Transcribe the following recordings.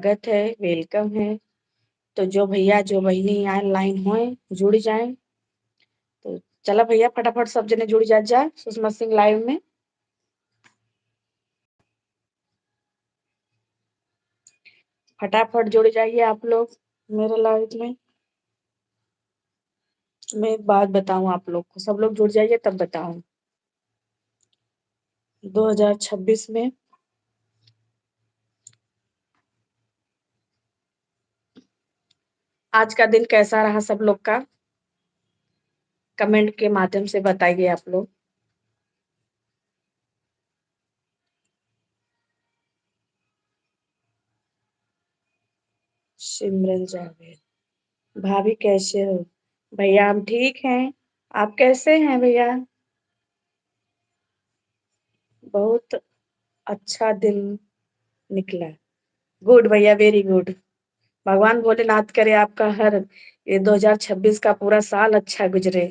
स्वागत है, वेलकम है। तो जो भैया जो बहिनी ऑनलाइन होए जुड़ जाएं। तो चला भैया फटाफट सब जने जुड़ जा सुषमा सिंह लाइव में। फटाफट जुड़ जाइए आप लोग मेरे लाइव में। मैं एक बात बताऊं आप लोग को, सब लोग जुड़ जाइए तब बताऊं। 2026 में आज का दिन कैसा रहा सब लोग का? कमेंट के माध्यम से बताइए आप लोग। सिमरन जावेद, भाभी कैसे हो? भैया हम ठीक हैं। आप कैसे हैं भैया? बहुत अच्छा दिन निकला। गुड भैया, वेरी गुड। भगवान भोलेनाथ करे आपका हर ये 2026 का पूरा साल अच्छा गुजरे।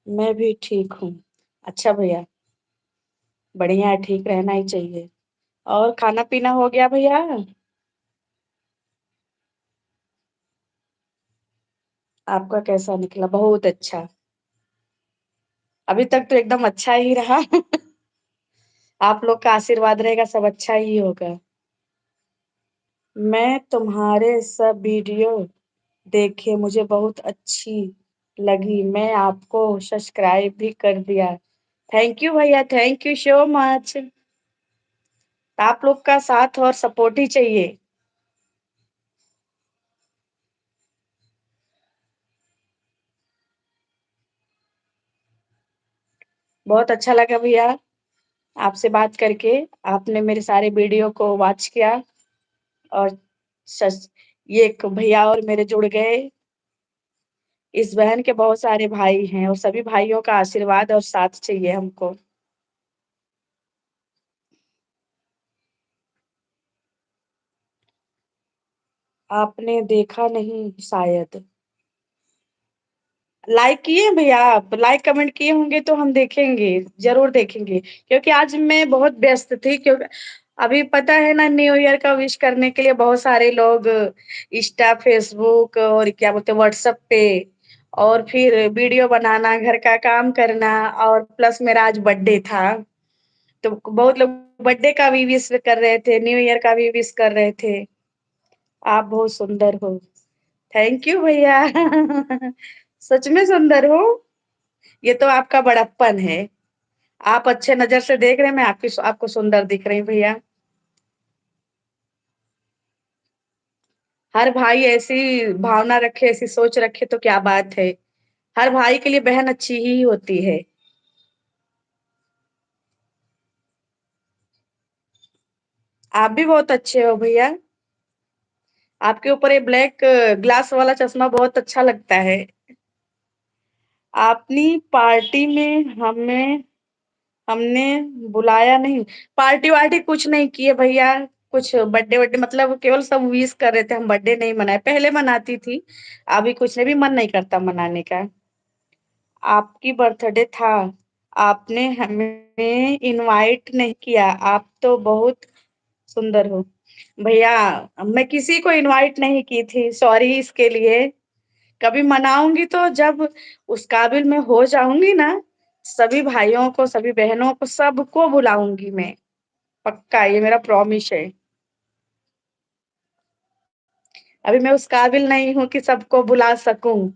मैं भी ठीक हूँ। अच्छा भैया, बढ़िया है, ठीक रहना ही चाहिए। और खाना पीना हो गया भैया? आपका कैसा निकला? बहुत अच्छा। अभी तक तो एकदम अच्छा ही रहा। आप लोग का आशीर्वाद रहेगा, सब अच्छा ही होगा। मैं तुम्हारे सब वीडियो देखे, मुझे बहुत अच्छी लगी। मैं आपको सब्सक्राइब भी कर दिया। थैंक यू भैया, थैंक यू सो मच। आप लोग का साथ और सपोर्ट ही चाहिए। बहुत अच्छा लगा भैया आपसे बात करके। आपने मेरे सारे वीडियो को वॉच किया और सच ये एक भैया और मेरे जुड़ गए। इस बहन के बहुत सारे भाई हैं और सभी भाइयों का आशीर्वाद और साथ चाहिए हमको। आपने देखा नहीं शायद। लाइक किए हैं भैया? आप लाइक कमेंट किए होंगे तो हम देखेंगे, जरूर देखेंगे। क्योंकि आज मैं बहुत व्यस्त थी, क्योंकि अभी पता है ना, न्यू ईयर का विश करने के लिए बहुत सारे लोग इंस्टा, फेसबुक और क्या बोलते हैं व्हाट्सएप पे, और फिर वीडियो बनाना, घर का काम करना, और प्लस मेरा आज बर्थडे था। तो बहुत लोग बर्थडे का भी विश कर रहे थे, न्यू ईयर का भी विश कर रहे थे। आप बहुत सुंदर हो। थैंक यू भैया। सच में सुंदर हो। ये तो आपका बड़प्पन है। आप अच्छे नजर से देख रहे हैं, मैं आपकी आपको सुंदर दिख रही हूँ भैया। हर भाई ऐसी भावना रखे, ऐसी सोच रखे तो क्या बात है। हर भाई के लिए बहन अच्छी ही होती है। आप भी बहुत अच्छे हो भैया। आपके ऊपर ये ब्लैक ग्लास वाला चश्मा बहुत अच्छा लगता है। अपनी पार्टी में हमें हमने बुलाया नहीं। पार्टी वार्टी कुछ नहीं किए भैया। कुछ बर्थडे वर्थडे मतलब केवल सब विश कर रहे थे, हम बर्थडे नहीं मनाए। पहले मनाती थी, अभी कुछ ने भी मन नहीं करता मनाने का। आपकी बर्थडे था, आपने हमें इनवाइट नहीं किया। आप तो बहुत सुंदर हो भैया। मैं किसी को इनवाइट नहीं की थी, सॉरी इसके लिए। कभी मनाऊंगी तो जब उस काबिल में हो जाऊंगी ना, सभी भाइयों को, सभी बहनों को, सबको बुलाऊंगी मैं। पक्का, ये मेरा प्रॉमिस है। अभी मैं उस काबिल नहीं हूँ कि सबको बुला सकूं।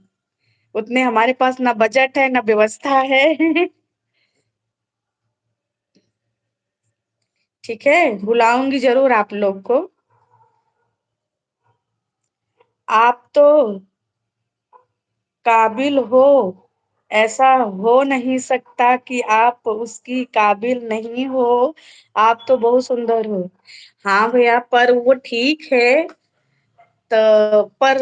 उतने हमारे पास ना बजट है ना व्यवस्था है। ठीक है, बुलाऊंगी जरूर आप लोग को। आप तो काबिल हो, ऐसा हो नहीं सकता कि आप उसकी काबिल नहीं हो। आप तो बहुत सुंदर हो। हाँ भैया, पर वो ठीक है। तो पर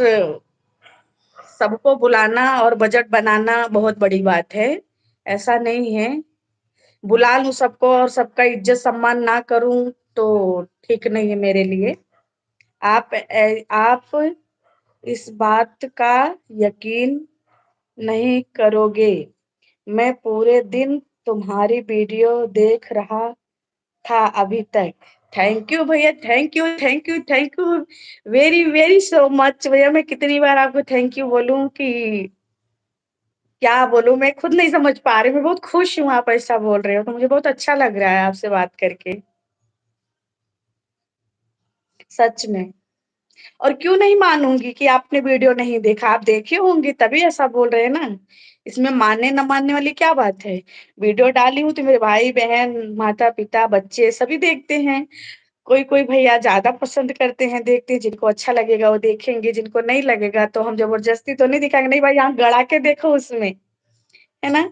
सबको बुलाना और बजट बनाना बहुत बड़ी बात है। ऐसा नहीं है। बुला लूं सबको और सबका इज्जत सम्मान ना करूं तो ठीक नहीं है मेरे लिए। आप इस बात का यकीन नहीं करोगे। मैं पूरे दिन तुम्हारी वीडियो देख रहा था अभी तक। थैंक यू भैया, thank you, thank you, thank you very very so much. भैया मैं कितनी बार आपको थैंक यू बोलूं कि क्या बोलूं, मैं खुद नहीं समझ पा रही। मैं बहुत खुश हूँ आप ऐसा बोल रहे हो, तो मुझे बहुत अच्छा लग रहा है आपसे बात करके, सच में। और क्यों नहीं मानूंगी कि आपने वीडियो नहीं देखा, आप देखे होंगे तभी ऐसा बोल रहे हैं ना। इसमें मानने न मानने वाली क्या बात है। वीडियो डाली हूँ तो मेरे भाई बहन माता पिता बच्चे सभी देखते हैं। कोई कोई भैया ज्यादा पसंद करते हैं, देखते हैं, जिनको अच्छा लगेगा वो देखेंगे, जिनको नहीं लगेगा तो हम जबरदस्ती तो नहीं दिखाएंगे, नहीं भाई यहाँ गड़ा के देखो उसमें, है ना।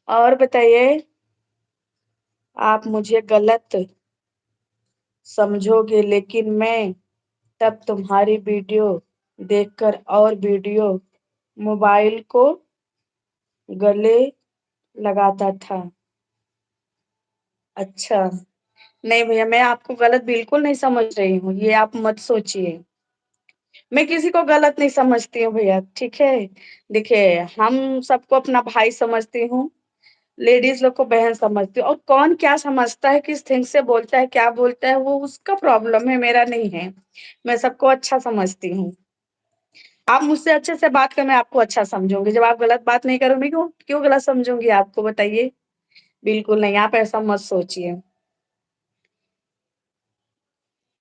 और बताइए, आप मुझे गलत समझोगे लेकिन मैं तब तुम्हारी वीडियो देखकर और वीडियो मोबाइल को गले लगाता था। अच्छा। नहीं भैया, मैं आपको गलत बिल्कुल नहीं समझ रही हूँ, ये आप मत सोचिए। मैं किसी को गलत नहीं समझती हूँ भैया, ठीक है। देखिए, हम सबको अपना भाई समझती हूँ, लेडीज लोग को बहन समझती हूँ, और कौन क्या समझता है, किस थिंग से बोलता है, क्या बोलता है, वो उसका प्रॉब्लम है, मेरा नहीं है। मैं सबको अच्छा समझती हूँ। आप मुझसे अच्छे से बात करें, मैं आपको अच्छा समझूंगी। जब आप गलत बात नहीं करोगे, क्यों क्यों गलत समझूंगी आपको, बताइए। बिल्कुल नहीं, आप ऐसा मत सोचिए।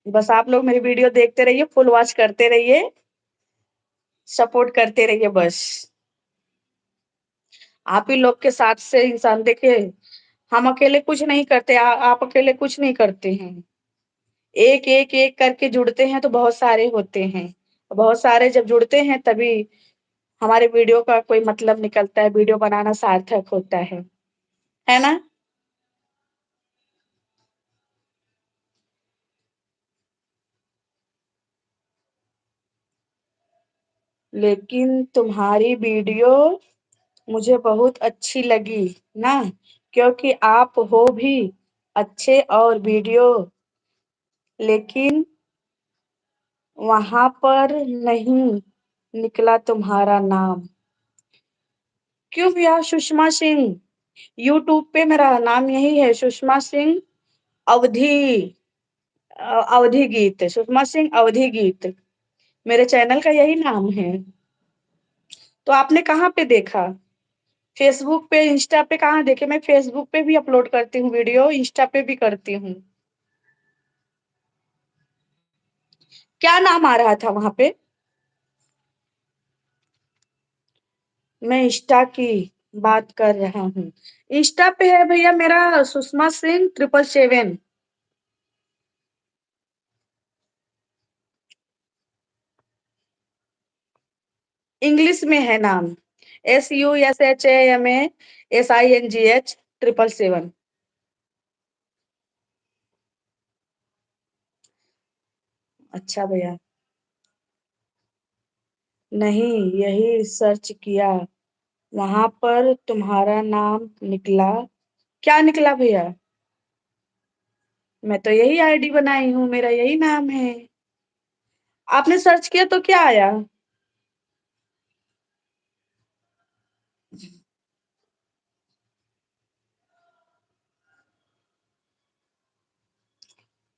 बस आप लोग मेरी वीडियो देखते रहिए, फुल वॉच करते रहिए, सपोर्ट करते रहिए बस। आप ही लोग के साथ से इंसान, देखिए, हम अकेले कुछ नहीं करते, आप अकेले कुछ नहीं करते हैं। एक एक एक करके जुड़ते हैं तो बहुत सारे होते हैं। बहुत सारे जब जुड़ते हैं तभी हमारे वीडियो का कोई मतलब निकलता है, वीडियो बनाना सार्थक होता है ना। लेकिन तुम्हारी वीडियो मुझे बहुत अच्छी लगी ना, क्योंकि आप हो भी अच्छे, और वीडियो, लेकिन वहां पर नहीं निकला तुम्हारा नाम। क्यों भैया, सुषमा सिंह, यूट्यूब पे मेरा नाम यही है, सुषमा सिंह अवधि, अवधि गीत, सुषमा सिंह अवधि गीत, मेरे चैनल का यही नाम है। तो आपने कहाँ पे देखा, फेसबुक पे, इंस्टा पे कहाँ देखे। मैं फेसबुक पे भी अपलोड करती हूँ वीडियो, इंस्टा पे भी करती हूँ। क्या नाम आ रहा था वहां पे। मैं इंस्टा की बात कर रहा हूँ। इंस्टा पे है भैया मेरा सुषमा सिंह 777। इंग्लिश में है नाम, SUSHAMASINGH 777। अच्छा भैया। नहीं, यही सर्च किया, वहां पर तुम्हारा नाम निकला। क्या निकला भैया। मैं तो यही आईडी बनाई हूँ, मेरा यही नाम है। आपने सर्च किया तो क्या आया।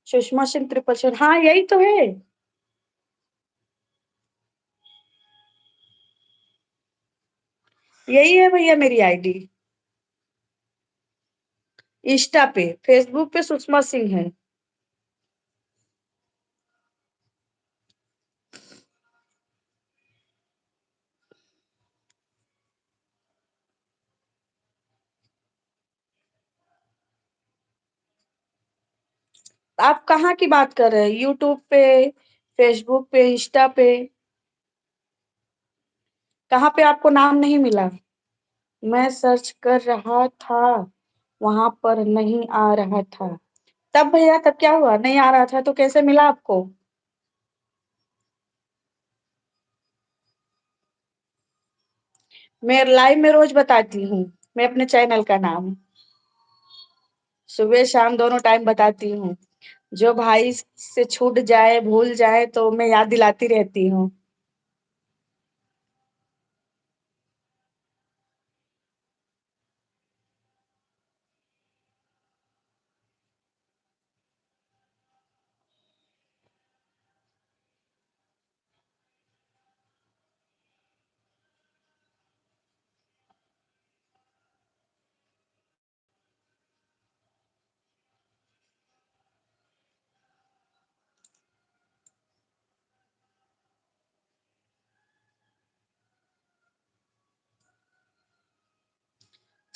सुषमा सिंह 777, हाँ यही तो है। यही है भैया मेरी आईडी। इंस्टा पे, फेसबुक पे सुषमा सिंह है। आप कहाँ की बात कर रहे हैं, यूट्यूब पे, फेसबुक पे, इंस्टा पे, कहाँ पे आपको नाम नहीं मिला। मैं सर्च कर रहा था, वहां पर नहीं आ रहा था। तब भैया, तब क्या हुआ, नहीं आ रहा था तो कैसे मिला आपको। मैं लाइव में रोज बताती हूँ, मैं अपने चैनल का नाम सुबह शाम दोनों टाइम बताती हूँ। जो भाई से छूट जाए, भूल जाए तो मैं याद दिलाती रहती हूँ।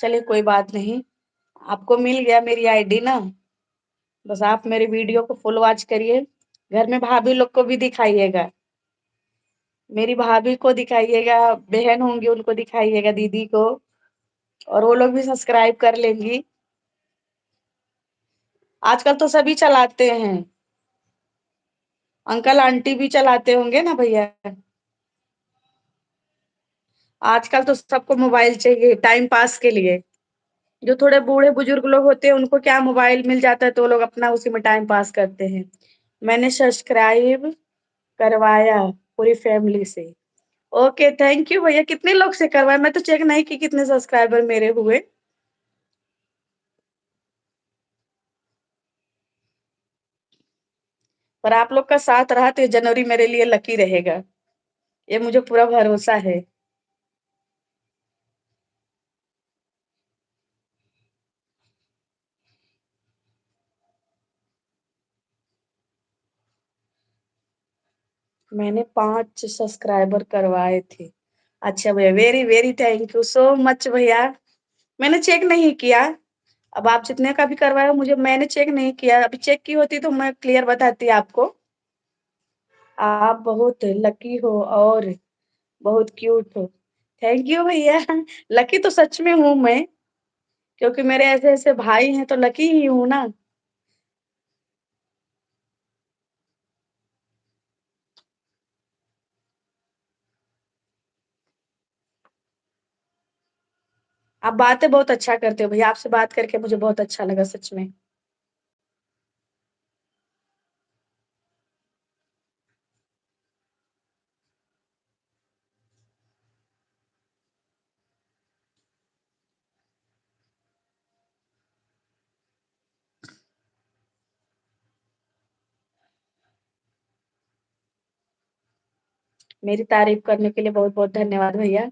चलिए कोई बात नहीं, आपको मिल गया मेरी आईडी ना, बस आप मेरी वीडियो को फुल वॉच करिए। घर में भाभी लोग को भी दिखाइएगा, मेरी भाभी को दिखाइएगा, बहन होंगी उनको दिखाइएगा, दीदी को, और वो लोग भी सब्सक्राइब कर लेंगी। आजकल तो सभी चलाते हैं, अंकल आंटी भी चलाते होंगे ना भैया। आजकल तो सबको मोबाइल चाहिए टाइम पास के लिए। जो थोड़े बूढ़े बुजुर्ग लोग होते हैं उनको क्या मोबाइल मिल जाता है तो वो लोग अपना उसी में टाइम पास करते हैं। मैंने सब्सक्राइब करवाया पूरी फैमिली से। ओके, थैंक यू भैया। कितने लोग से करवाया? मैं तो चेक नहीं की कितने सब्सक्राइबर मेरे हुए। पर आप लोग का साथ रहा तो ये जनवरी मेरे लिए लकी रहेगा, ये मुझे पूरा भरोसा है। मैंने 5 सब्सक्राइबर करवाए थे। अच्छा भैया, very very thank you so much भैया। मैंने चेक नहीं किया। अब आप जितने का भी करवाए हो मुझे, मैंने चेक नहीं किया। अभी चेक की होती तो मैं क्लियर बताती आपको। आप बहुत लकी हो और बहुत क्यूट हो। थैंक यू भैया। लकी तो सच में हूँ मैं, क्योंकि मेरे ऐसे-ऐसे भाई हैं तो लकी ही हूँ ना। आप बातें बहुत अच्छा करते हो भैया, आपसे बात करके मुझे बहुत अच्छा लगा सच में। मेरी तारीफ करने के लिए बहुत-बहुत धन्यवाद भैया।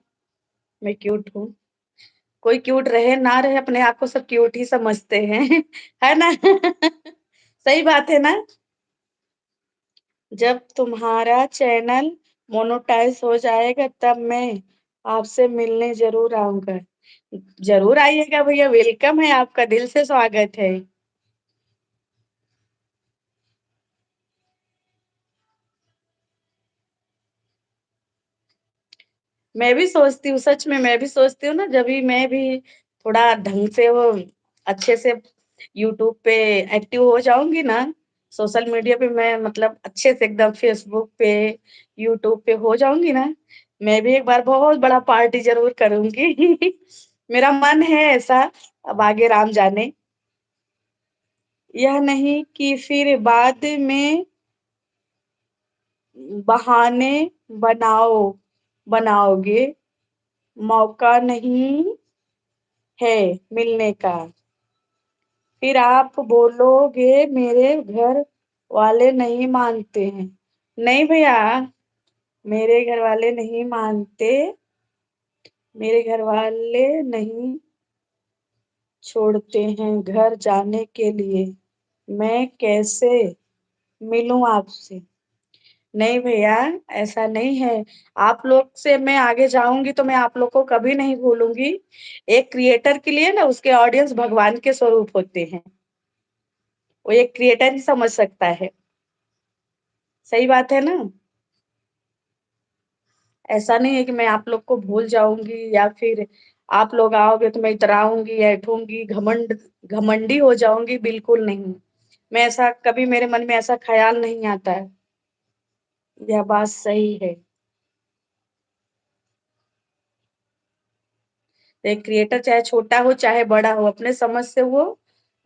मैं क्यूट हूँ। कोई क्यूट रहे ना रहे, अपने आप को सब क्यूट ही समझते हैं। है ना? सही बात है ना? जब तुम्हारा चैनल मोनेटाइज हो जाएगा तब मैं आपसे मिलने ज़रूर आऊँगा। ज़रूर आइएगा भैया, वेलकम है, आपका दिल से स्वागत है। मैं भी सोचती हूँ, सच में मैं भी सोचती हूँ ना, जभी मैं भी थोड़ा ढंग से वो अच्छे से यूट्यूब पे एक्टिव हो जाऊँगी ना, सोशल मीडिया पे मैं मतलब अच्छे से एकदम फेसबुक पे, यूट्यूब पे हो जाऊँगी ना, मैं भी एक बार बहुत बड़ा पार्टी ज़रूर करूँगी। मेरा मन है ऐसा, अब आगे राम जाने। यह नहीं कि फिर बाद में बहाने बनाओ बनाओगे, मौका नहीं है मिलने का। फिर आप बोलोगे मेरे घर वाले नहीं मानते हैं। नहीं भैया, मेरे घर वाले नहीं मानते, मेरे घर वाले नहीं छोड़ते हैं घर जाने के लिए। मैं कैसे मिलूँ आपसे? नहीं भैया, ऐसा नहीं है। आप लोग से मैं आगे जाऊँगी तो मैं आप लोग को कभी नहीं भूलूँगी। एक क्रिएटर के लिए ना उसके ऑडियंस भगवान के स्वरूप होते हैं। वो एक क्रिएटर ही समझ सकता है। सही बात है ना? ऐसा नहीं है कि मैं आप लोग को भूल जाऊँगी या फिर आप लोग आओगे तो मैं इतराऊँगी, ऐठूँगी, घमंडी हो जाऊँगी, बिल्कुल नहीं। मैं ऐसा कभी मेरे मन में ऐसा ख़्याल नहीं आता है। यह बात सही है। एक क्रिएटर चाहे छोटा हो चाहे बड़ा हो, अपने समझ से वो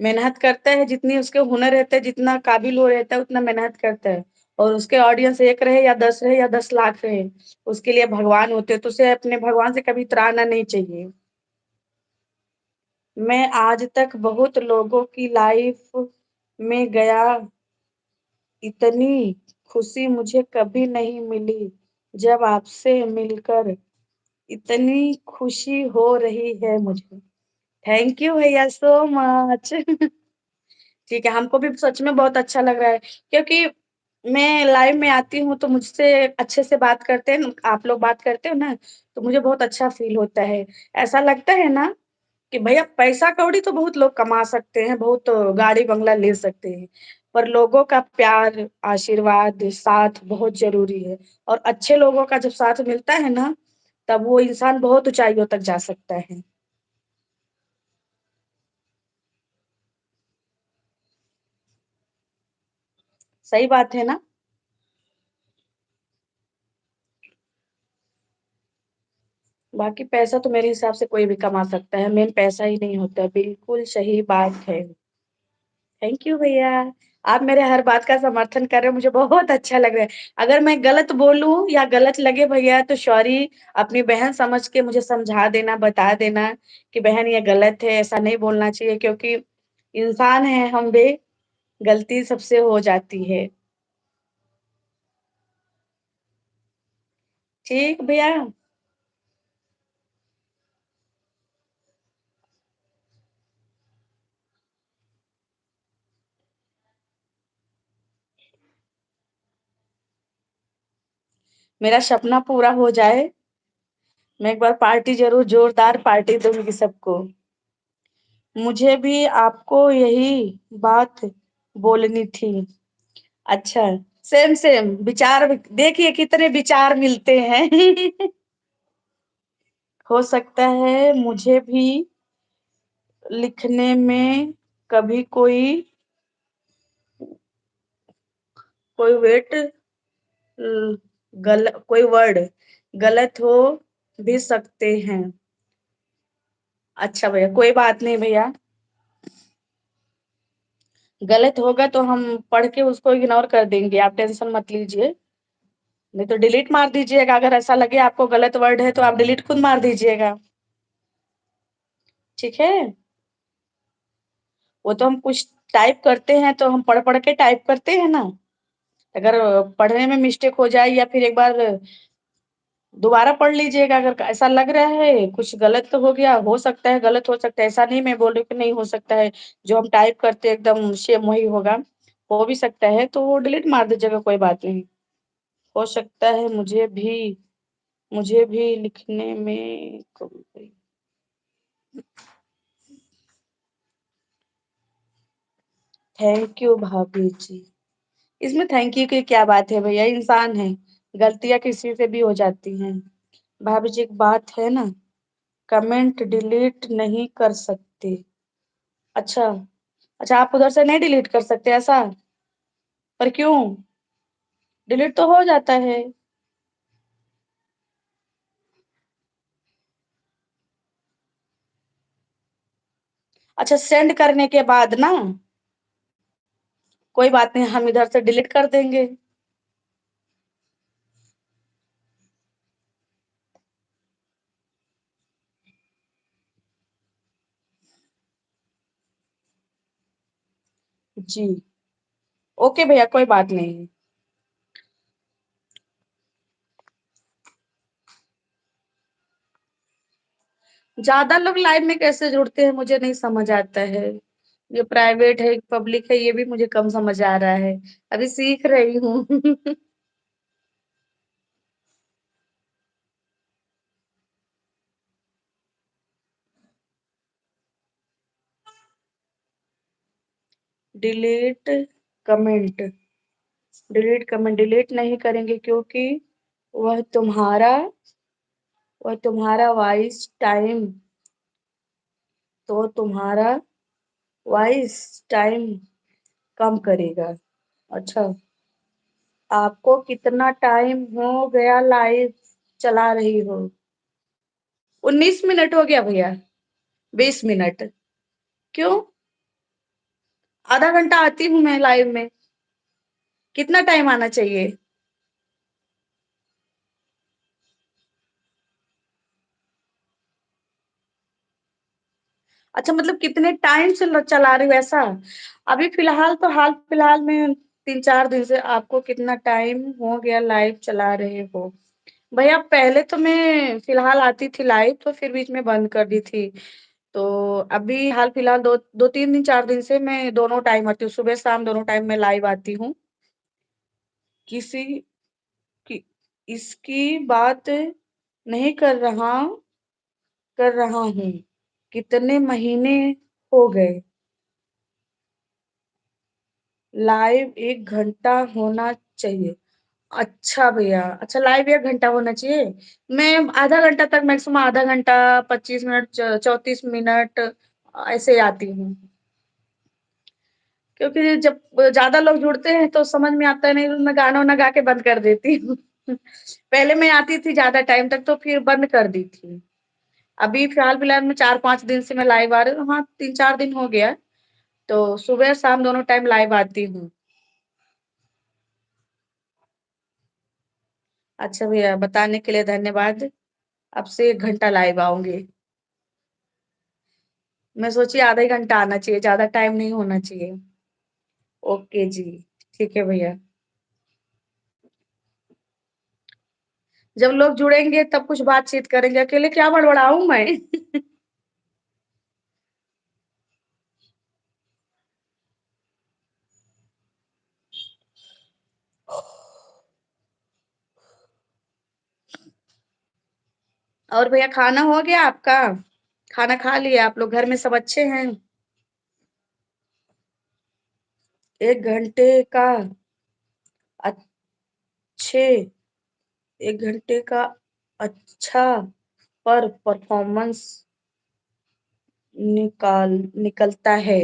मेहनत करता है, जितनी उसके हुनर रहता है, जितना काबिल वो रहता है, उतना मेहनत करता है। और उसके ऑडियंस 1 रहे या 10 रहे या 10 लाख रहे, उसके लिए भगवान होते हैं, तो उसे अपने भगवान से कभी इतराना नहीं चाहिए। मैं आज तक बहुत लोगों की लाइफ में गया, इतनी खुशी मुझे कभी नहीं मिली, जब आपसे मिलकर इतनी खुशी हो रही है मुझे। थैंक यू भैया सो मच। ठीक है, हमको भी सच में बहुत अच्छा लग रहा है, क्योंकि मैं लाइव में आती हूँ तो मुझसे अच्छे से बात करते हैं न, आप लोग बात करते हो ना, तो मुझे बहुत अच्छा फ़ील होता है। ऐसा लगता है ना कि भैया पैसा-कौड़ी तो बहुत लोग कमा सकते हैं, बहुत गाड़ी-बंगला ले सकते हैं, पर लोगों का प्यार, आशीर्वाद, साथ बहुत ज़रूरी है, और अच्छे लोगों का जब साथ मिलता है ना, तब वो इंसान बहुत ऊँचाइयों तक जा सकता है। सही बात है ना? बाकी पैसा तो मेरे हिसाब से कोई भी कमा सकता है, मेन पैसा ही नहीं होता है, बिल्कुल सही बात है। थैंक यू भैया, आप मेरे हर बात का समर्थन कर रहे हो, मुझे बहुत अच्छा लग रहा है। अगर मैं गलत बोलूँ या गलत लगे भैया तो सॉरी, अपनी बहन समझ के मुझे समझा देना, बता देना कि बहन ये गलत है, ऐसा नहीं बोलना चाहिए, क्योंकि इंसान हैं हम भी, गलती सबसे हो जाती है। ठीक भैया, मेरा सपना पूरा हो जाए, मैं एक बार पार्टी ज़रूर जोरदार पार्टी दूँगी सबको। मुझे भी आपको यही बात बोलनी थी। अच्छा, सेम सेम विचार, देखिए कितने विचार मिलते हैं। हो सकता है मुझे भी लिखने में कभी कोई कोई वेट कोई वर्ड गलत हो भी सकते हैं। अच्छा भैया, कोई बात नहीं भैया, गलत होगा तो हम पढ़ के उसको इग्नोर कर देंगे, आप टेंशन मत लीजिए। नहीं तो डिलीट मार दीजिएगा, अगर ऐसा लगे आपको गलत वर्ड है तो आप डिलीट खुद मार दीजिएगा, ठीक है? वो तो हम कुछ टाइप करते हैं तो हम पढ़-पढ़ के टाइप करते हैं ना, अगर पढ़ने में मिस्टेक हो जाए या फिर एक बार दोबारा पढ़ लीजिएगा, अगर ऐसा लग रहा है कुछ गलत तो हो गया, हो सकता है गलत हो सकता है, ऐसा नहीं मैं बोल रही हूँ कि नहीं हो सकता है, जो हम टाइप करते हैं एकदम सेम वही होगा, हो भी सकता है तो वो डिलीट मार दीजिएगा, कोई बात नहीं। हो सकता है मुझे भी लिखने में कभी थैंक यू भाभी जी। इसमें थैंक यू की क्या बात है भैया, इंसान हैं, गलतियाँ किसी से भी हो जाती हैं। भाभी जी एक बात है ना, कमेंट डिलीट नहीं कर सकते। अच्छा, अच्छा आप उधर से नहीं डिलीट कर सकते ऐसा? पर क्यों? डिलीट तो हो जाता है। अच्छा सेंड करने के बाद ना, कोई बात नहीं हम इधर से डिलीट कर देंगे। जी, ओके भैया कोई बात नहीं। ज़्यादा लोग लाइव में कैसे जुड़ते हैं मुझे नहीं समझ आता है। ये प्राइवेट है, पब्लिक है, ये भी मुझे कम समझ आ रहा है। अभी सीख रही हूँ। डिलीट कमेंट, डिलीट नहीं करेंगे, क्योंकि वह तुम्हारा वॉइस टाइम तुम्हारा वॉइस टाइम कम करेगा। अच्छा, आपको कितना टाइम हो गया लाइव चला रही हो? 19 मिनट हो गया भैया, 20 मिनट। क्यों? आधा घंटा आती हूँ मैं लाइव में। कितना टाइम आना चाहिए? अच्छा मतलब कितने टाइम से चला रही हो ऐसा? अभी फिलहाल तो हाल फिलहाल में 3-4 दिन से आपको कितना टाइम हो गया लाइव चला रहे हो? भैया पहले तो मैं फिलहाल आती थी लाइव तो फिर बीच में बंद कर दी थी। तो अभी हाल फिलहाल 2-3 दिन 4 दिन से मैं दोनों टाइम आती हूँ, सुबह शाम दोनों टाइम मैं लाइव आती हूँ। किसी की इसकी बात नहीं कर रहा हूँ। कितने महीने हो गए? लाइव 1 घंटा होना चाहिए। अच्छा भैया, अच्छा लाइव 1 घंटा होना चाहिए। मैं आधा घंटा तक मैक्सिमम आधा घंटा, 25 मिनट, 34 मिनट ऐसे आती हूँ। क्योंकि जब ज़्यादा लोग जुड़ते हैं तो समझ में आता नहीं, तो मैं गाना-वाना गा के बंद कर देती हूँ। पहले मैं आती थी ज़्यादा टाइम तक तो फिर बंद कर दी थी। अभी फिलहाल-फिलहाल में 4-5 दिन से मैं लाइव आ रही हूँ। हाँ, 3-4 दिन हो गया। तो सुबह-शाम दोनों टाइम लाइव आती हूँ। अच्छा भैया बताने के लिए धन्यवाद। अब से 1 घंटा लाइव आऊँगी। मैं सोची आधा ही घंटा आना चाहिए, ज़्यादा टाइम नहीं होना चाहिए। ओके जी, ठीक है भैया। जब लोग जुड़ेंगे तब कुछ बातचीत करेंगे, अकेले क्या बड़बड़ाऊँ मैं? और भैया खाना हो गया आपका? खाना खा लिया आप लोग? घर में सब अच्छे हैं? 1 घंटे का अच्छे 1 घंटे का अच्छा पर परफॉर्मेंस निकलता है।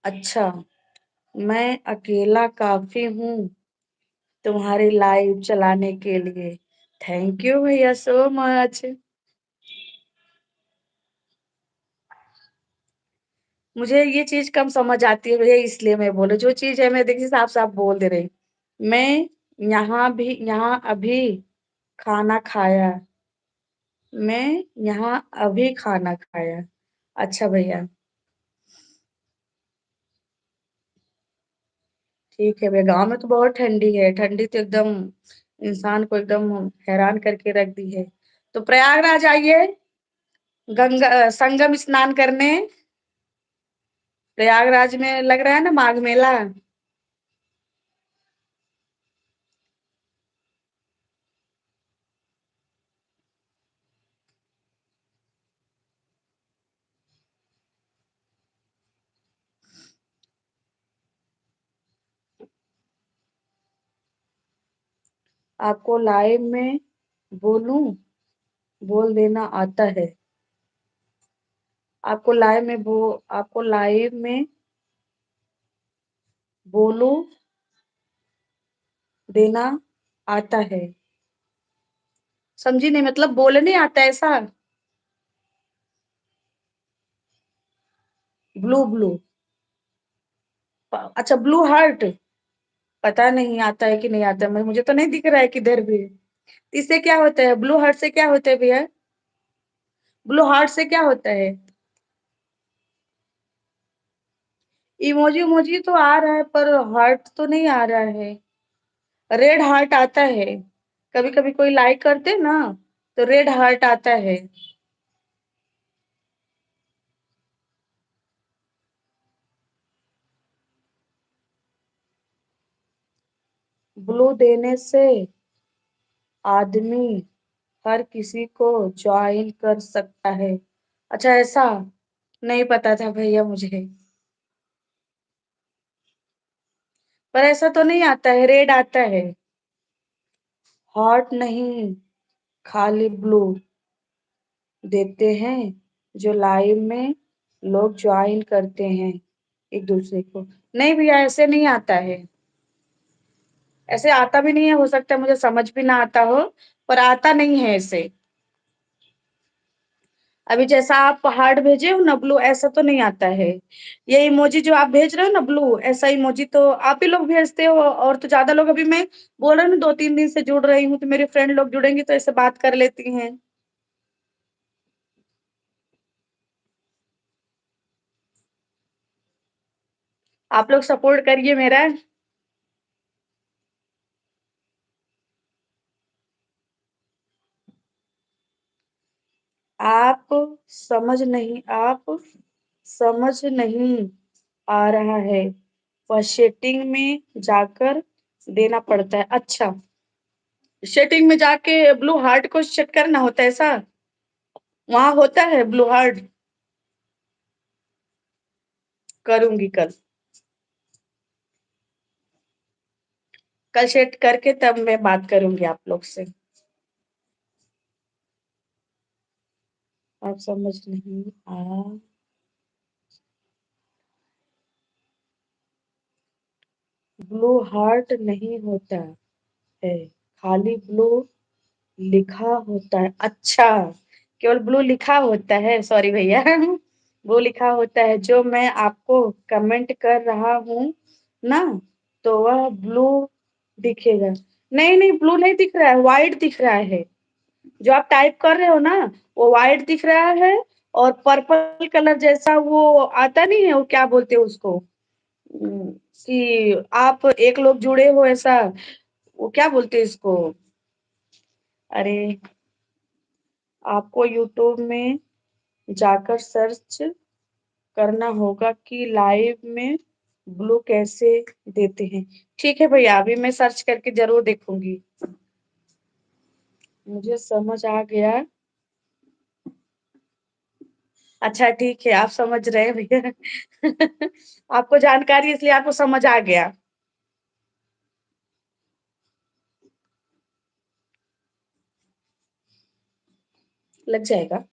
अच्छा, मैं अकेला काफ़ी हूँ तुम्हारी लाइव चलाने के लिए। थैंक यू भैया सो मच। मुझे ये चीज़ कम समझ आती है भैया इसलिए मैं बोले जो चीज़ है मैं देखिए साफ-साफ बोल दे रही। मैं यहाँ अभी खाना खाया। मैं यहाँ अभी खाना खाया। अच्छा भैया, ठीक है भैया। गाँव में तो बहुत ठंडी है, ठंडी तो एकदम इंसान को एकदम हैरान करके रख दी है। तो प्रयागराज आइए संगम स्नान करने। प्रयागराज में लग रहा है ना माघ मेला। आपको लाइव में बोलूं बोल देना आता है। आपको लाइव में बोलू देना आता है। समझी नहीं मतलब बोलने आता है ऐसा? ब्लू ब्लू अच्छा ब्लू हार्ट। पता नहीं आता है कि नहीं आता है मुझे तो नहीं दिख रहा है किधर भी। इससे क्या होता है? ब्लू हार्ट से क्या होता है भैया? ब्लू हार्ट से क्या होता है? इमोजी इमोजी तो आ रहा है पर हार्ट तो नहीं आ रहा है। रेड हार्ट आता है। कभी कभी कोई लाइक करते ना तो रेड हार्ट आता है। ब्लू देने से आदमी हर किसी को ज्वाइन कर सकता है। अच्छा ऐसा नहीं पता था भैया मुझे। पर ऐसा तो नहीं आता है रेड आता है। हार्ट नहीं खाली ब्लू देते हैं जो लाइव में लोग ज्वाइन करते हैं एक दूसरे को। नहीं भैया ऐसे नहीं आता है। ऐसे आता भी नहीं है, हो सकता है मुझे समझ भी ना आता हो, पर आता नहीं है ऐसे। अभी जैसा आप हार्ट भेजे हो ना ब्लू, ऐसा तो नहीं आता है। ये इमोजी जो आप भेज रहे हो ना ब्लू, ऐसा इमोजी तो आप ही लोग भेजते हो, और तो ज्यादा लोग, अभी मैं बोल रही हूँ ना 2-3 दिन से जुड़ रही हूँ, तो मेरे फ्रेंड लोग जुड़ेंगी तो ऐसे बात कर लेती हैं। आप लोग सपोर्ट करिए मेरा। आप आप समझ नहीं आ रहा है, वह सेटिंग में जाकर देना पड़ता है। अच्छा, सेटिंग में जाके ब्लू हार्ट को सेट करना होता है ऐसा? वहां होता है ब्लू हार्ट? करूंगी कल। कल सेट करके तब मैं बात करूंगी आप लोग से। आप समझ नहीं आ, ब्लू हार्ट नहीं होता है, खाली ब्लू लिखा होता है। अच्छा, केवल ब्लू लिखा होता है, सॉरी भैया। वो लिखा होता है जो मैं आपको कमेंट कर रहा हूँ ना, तो वह ब्लू दिखेगा। नहीं नहीं, ब्लू नहीं दिख रहा है, व्हाइट दिख रहा है। जो आप टाइप कर रहे हो ना, वो व्हाइट दिख रहा है, और पर्पल कलर जैसा वो आता नहीं है, वो क्या बोलते हैं उसको, कि आप एक लोग जुड़े हो ऐसा, वो क्या बोलते हैं इसको? अरे, आपको यूट्यूब में जाकर सर्च करना होगा कि लाइव में ब्लू कैसे देते हैं। ठीक है भैया, अभी मैं सर्च करके जरूर देखूंगी। मुझे समझ आ गया। अच्छा ठीक है, आप समझ रहे हैं भैया। आपको जानकारी है, इसलिए आपको समझ आ गया। लग जाएगा।